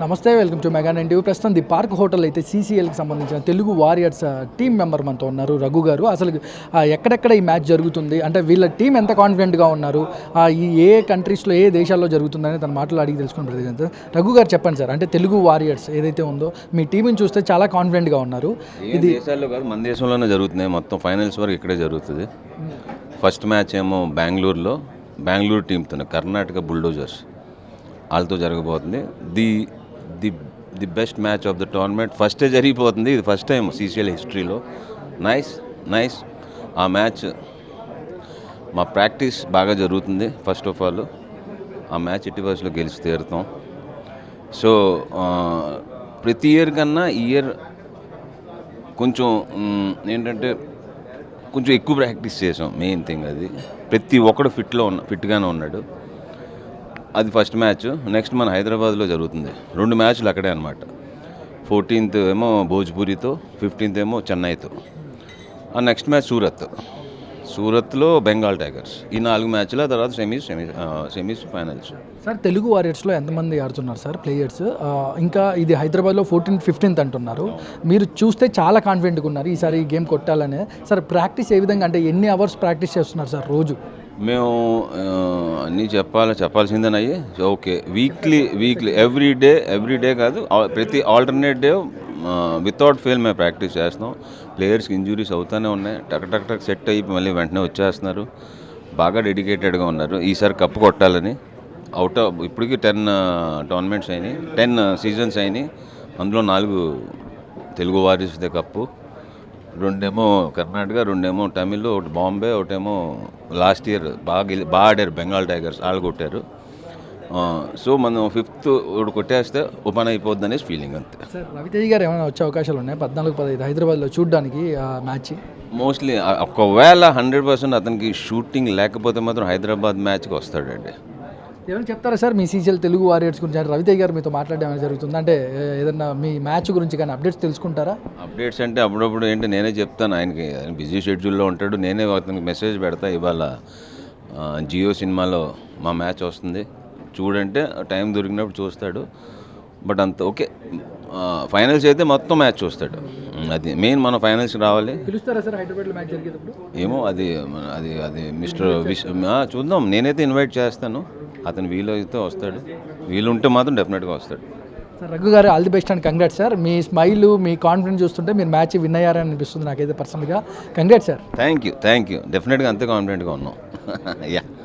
నమస్తే, welcome to mega 9 ప్రస్తుతం the park hotel అయితే సీసీఎల్కి సంబంధించిన తెలుగు వారియర్స్ టీం మెంబర్ మనతో ఉన్నారు రఘు గారు. అసలు ఎక్కడెక్కడ ఈ మ్యాచ్ జరుగుతుంది అంటే వీళ్ళ టీం ఎంత కాన్ఫిడెంట్గా ఉన్నారు, ఈ ఏ కంట్రీస్లో ఏ దేశాల్లో జరుగుతుందని తన మాటలు అడిగి తెలుసుకుని ప్రతి రఘు గారు చెప్పండి సార్. అంటే తెలుగు వారియర్స్ ఏదైతే ఉందో మీ టీంని చూస్తే చాలా కాన్ఫిడెంట్గా ఉన్నారు. ఇది దేశాల్లో కాదు, మన దేశంలోనే జరుగుతున్నాయి. మొత్తం ఫైనల్స్ వరకు ఇక్కడే జరుగుతుంది. ఫస్ట్ మ్యాచ్ ఏమో బెంగళూరు టీంతో కర్ణాటక బుల్డోజర్స్ వాళ్ళతో జరగబోతుంది. The best match of the tournament ఫస్టే జరిగిపోతుంది. ఇది ఫస్ట్ టైం సీసీఎల్ హిస్టరీలో. నైస్ ఆ మ్యాచ్ మా ప్రాక్టీస్ బాగా జరుగుతుంది. ఫస్ట్ ఆఫ్ ఆల్ ఆ మ్యాచ్ ఎట్టి బస్సులో గెలిచి తీరుతాం. సో ప్రతి ఇయర్ కన్నా ఈ ఇయర్ కొంచెం ఏంటంటే కొంచెం ఎక్కువ ప్రాక్టీస్ చేసాం. మెయిన్ థింగ్ అది. ప్రతి ఒక్కడు ఫిట్గానే ఉన్నాడు. అది ఫస్ట్ మ్యాచ్. నెక్స్ట్ మన హైదరాబాద్లో జరుగుతుంది. 2 మ్యాచ్లు అక్కడే అనమాట. 14th ఏమో భోజ్పూరితో, 15th ఏమో చెన్నైతో. ఆ నెక్స్ట్ మ్యాచ్ సూరత్లో బెంగాల్ టైగర్స్. ఈ 4 మ్యాచ్ల తర్వాత సెమీస్ ఫైనల్స్. సార్ తెలుగు వారియర్స్లో ఎంతమంది ఆడుతున్నారు సార్ ప్లేయర్స్? ఇంకా ఇది హైదరాబాద్లో 14th, 15th అంటున్నారు. మీరు చూస్తే చాలా కాన్ఫిడెంట్గా ఉన్నారు ఈసారి ఈ గేమ్ కొట్టాలనే. సార్ ప్రాక్టీస్ ఏ విధంగా, అంటే ఎన్ని అవర్స్ ప్రాక్టీస్ చేస్తున్నారు సార్ రోజు? మేము అన్నీ చెప్పాల్సిందేనయ్యి. ఓకే, వీక్లీ ఎవ్రీ డే కాదు, ప్రతి ఆల్టర్నేట్ డే వితౌట్ ఫెయిల్ మేము ప్రాక్టీస్ చేస్తున్నాం. ప్లేయర్స్కి ఇంజురీస్ అవుతూనే ఉన్నాయి. టక్ సెట్ అయ్యి మళ్ళీ వెంటనే వచ్చేస్తున్నారు. బాగా డెడికేటెడ్గా ఉన్నారు. ఈసారి కప్పు కొట్టాలని. ఇప్పటికి 10 టోర్నమెంట్స్ అయినాయి, 10 సీజన్స్ అయినాయి. అందులో 4 తెలుగు వారియర్స్దే cup. 2 Karnataka, 2 Tamil, 1 Bombay, 1 last year బాగా ఆడారు బెంగాల్ టైగర్స్, వాళ్ళు కొట్టారు. సో మనం 5th కొట్టేస్తే ఓపెన్ అయిపోద్ది అనేసి ఫీలింగ్ అంతే. సార్ రవితేజ్ గారు ఏమైనా వచ్చే అవకాశాలు ఉన్నాయి 14-15 హైదరాబాద్లో చూడడానికి మ్యాచ్? మోస్ట్లీ ఒకవేళ 100% అతనికి షూటింగ్ లేకపోతే మాత్రం హైదరాబాద్ మ్యాచ్కి వస్తాడండి. ఏమైనా చెప్తారా సార్ మీ సీసీఎల్ తెలుగు వారియర్స్ గురించి? అంటే రవితేజ్ గారు మీతో మాట్లాడడం ఏమైనా జరుగుతుంది అంటే ఏదన్నా మీ మ్యాచ్ గురించి కానీ అప్డేట్స్ తెలుసుకుంటారా? అప్డేట్స్ అంటే అప్పుడప్పుడు ఏంటి నేనే చెప్తాను ఆయనకి. ఆయన బిజీ షెడ్యూల్లో ఉంటాడు. నేనే అతనికి మెసేజ్ పెడతా, ఇవాళ జియో సినిమాలో మా మ్యాచ్ వస్తుంది చూడంటే టైం దొరికినప్పుడు చూస్తాడు. బట్ అంత ఓకే, ఫైనల్స్ అయితే మొత్తం మ్యాచ్ చూస్తాడు. అది మెయిన్, మనం ఫైనల్స్కి రావాలి. పిలుస్తారా సార్ హైదరాబాద్లో మ్యాచ్ జరిగేటప్పుడు? ఏమో అది మిస్టర్ చూద్దాం. నేనైతే ఇన్వైట్ చేస్తాను. అతను వీలైతే వస్తాడు, వీలుంటే మాత్రం డెఫినెట్గా వస్తాడు. సార్ రఘు గారు all the best and congrats sir. Me smile, me confidence చూస్తుంటే మీరు మ్యాచ్ విన్ అయ్యారని అనిపిస్తుంది నాకైతే పర్సనల్గా. Congrats sir. Thank you. డెఫినెట్గా అంతే కాన్ఫిడెంట్గా ఉన్నాం. యా.